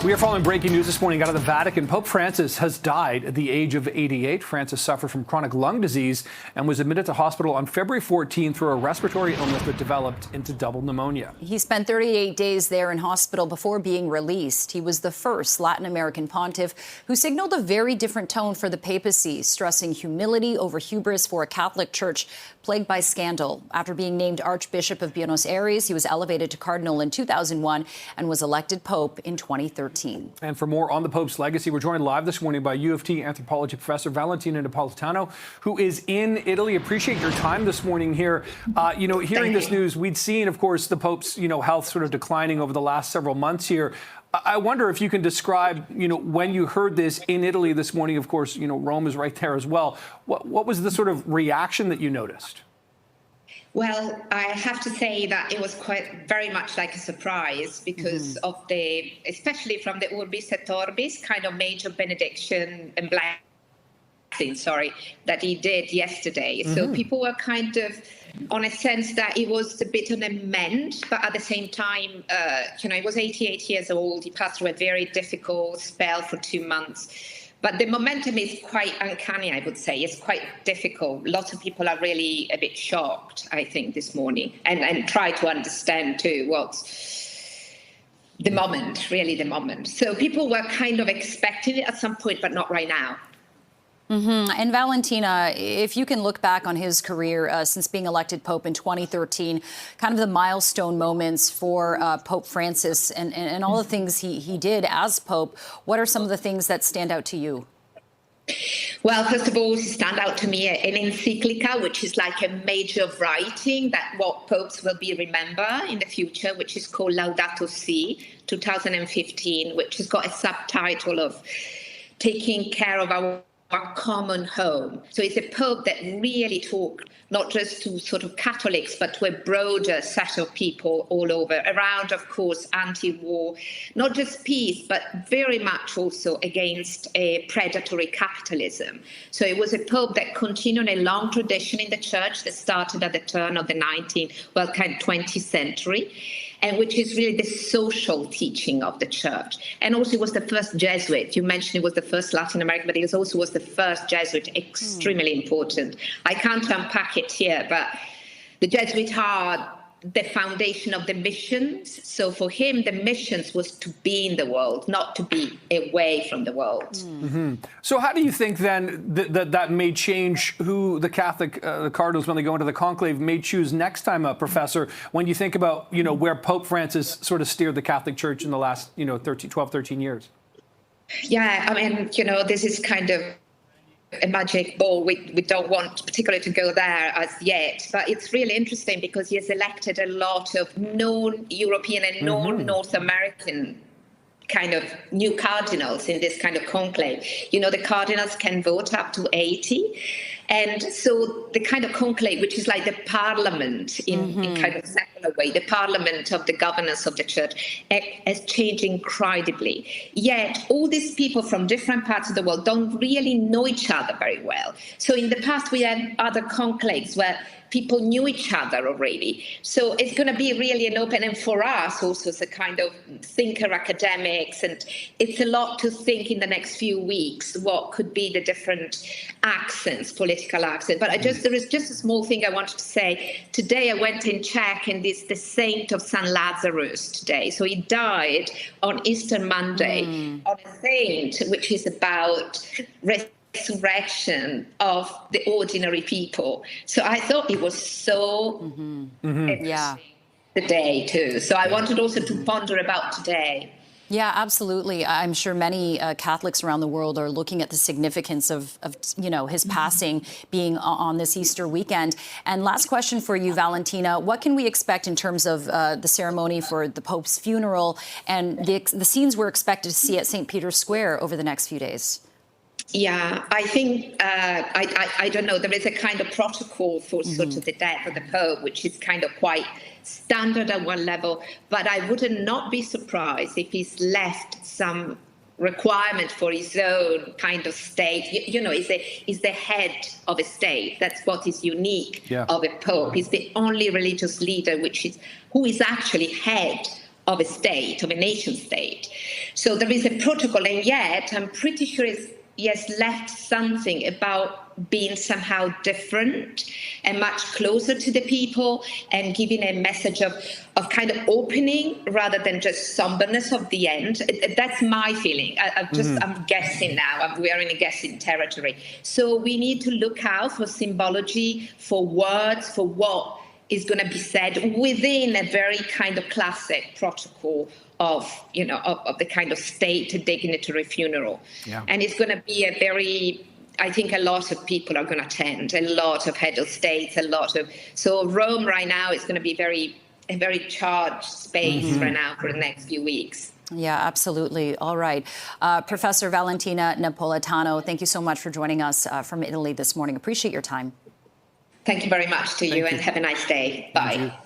We are following breaking news this morning out of the Vatican. Pope Francis has died at the age of 88. Francis suffered from chronic lung disease and was admitted to hospital on February 14 through a respiratory illness that developed into double pneumonia. He spent 38 days there in hospital before being released. He was the first Latin American pontiff who signaled a very different tone for the papacy, stressing humility over hubris for a Catholic Church plagued by scandal. After being named Archbishop of Buenos Aires, he was elevated to cardinal in 2001 and was elected pope in 2013. And for more on the Pope's legacy, we're joined live this morning by U of T anthropology professor Valentina Napolitano, who is in Italy. Appreciate your time this morning here. Hearing this news, we'd seen, of course, the Pope's, health sort of declining over the last several months here. I wonder if you can describe, when you heard this in Italy this morning. Of course, Rome is right there as well. What was the sort of reaction that you noticed? Well, I have to say that it was very much like a surprise because of especially from the Urbis et Orbis kind of major benediction and blessing, that he did yesterday. So people were kind of on a sense that it was a bit on a mend, but at the same time, he was 88 years old. He passed through a very difficult spell for 2 months. But the momentum is quite uncanny, I would say. It's quite difficult. Lots of people are really a bit shocked, I think, this morning, and try to understand, too, what's the moment, really the moment. So people were kind of expecting it at some point, but not right now. And Valentina, if you can look back on his career since being elected Pope in 2013, kind of the milestone moments for Pope Francis and all the things he did as Pope, what are some of the things that stand out to you? Well, first of all, stand out to me an encyclica, which is like a major writing that what popes will be remember in the future, which is called Laudato Si, 2015, which has got a subtitle of Taking Care of Our Common Home. So it's a pope that really talked not just to sort of Catholics, but to a broader set of people all over, around, of course, anti-war, not just peace, but very much also against a predatory capitalism. So it was a pope that continued a long tradition in the church that started at the turn of the 20th century, and which is really the social teaching of the church. And also it was the first Jesuit. You mentioned it was the first Latin American, but it also was the first Jesuit, extremely important. I can't unpack it here, but the Jesuits are the foundation of the missions. So for him, the missions was to be in the world, not to be away from the world. So how do you think then that may change who the Catholic the cardinals, when they go into the conclave, may choose next time, Professor, when you think about, where Pope Francis sort of steered the Catholic Church in the last, 12, 13 years? Yeah, I mean, this is kind of a magic ball. We don't want particularly to go there as yet, but it's really interesting because he has elected a lot of non-European and non-North American kind of new cardinals in this kind of conclave. The cardinals can vote up to 80. And so the kind of conclave, which is like the parliament in kind of secular way, the parliament of the governance of the church, has changed incredibly. Yet all these people from different parts of the world don't really know each other very well. So in the past, we had other conclaves where people knew each other already. So it's going to be really an open, and for us also as a kind of thinker academics, and it's a lot to think in the next few weeks, what could be the different accents, political accents. But there is just a small thing I wanted to say. Today I went in check, and it's the saint of St. Lazarus today. So he died on Easter Monday, on a saint, which is about resurrection of the ordinary people. So I thought it was so interesting today too. So I wanted also to ponder about today. Yeah, absolutely. I'm sure many Catholics around the world are looking at the significance of his passing being on this Easter weekend. And last question for you, Valentina, what can we expect in terms of the ceremony for the Pope's funeral and the scenes we're expected to see at St. Peter's Square over the next few days? Yeah, I think, I don't know, there is a kind of protocol for sort of the death of the Pope, which is kind of quite standard at one level, but I would not be surprised if he's left some requirement for his own kind of state. He's the head of a state. That's what is unique of a Pope. He's the only religious leader who is actually head of a state, of a nation state. So there is a protocol, and yet I'm pretty sure he has left something about being somehow different and much closer to the people, and giving a message of kind of opening rather than just somberness of the end. That's my feeling. I'm guessing now. We are in a guessing territory. So we need to look out for symbology, for words, for what is going to be said within a very kind of classic protocol of the kind of state dignitary funeral. Yeah. And it's going to be a very, I think a lot of people are going to attend, a lot of head of states, so Rome right now is going to be a very charged space right now for the next few weeks. Yeah, absolutely. All right. Professor Valentina Napolitano, thank you so much for joining us from Italy this morning. Appreciate your time. Thank you very much to you, and have a nice day. Bye.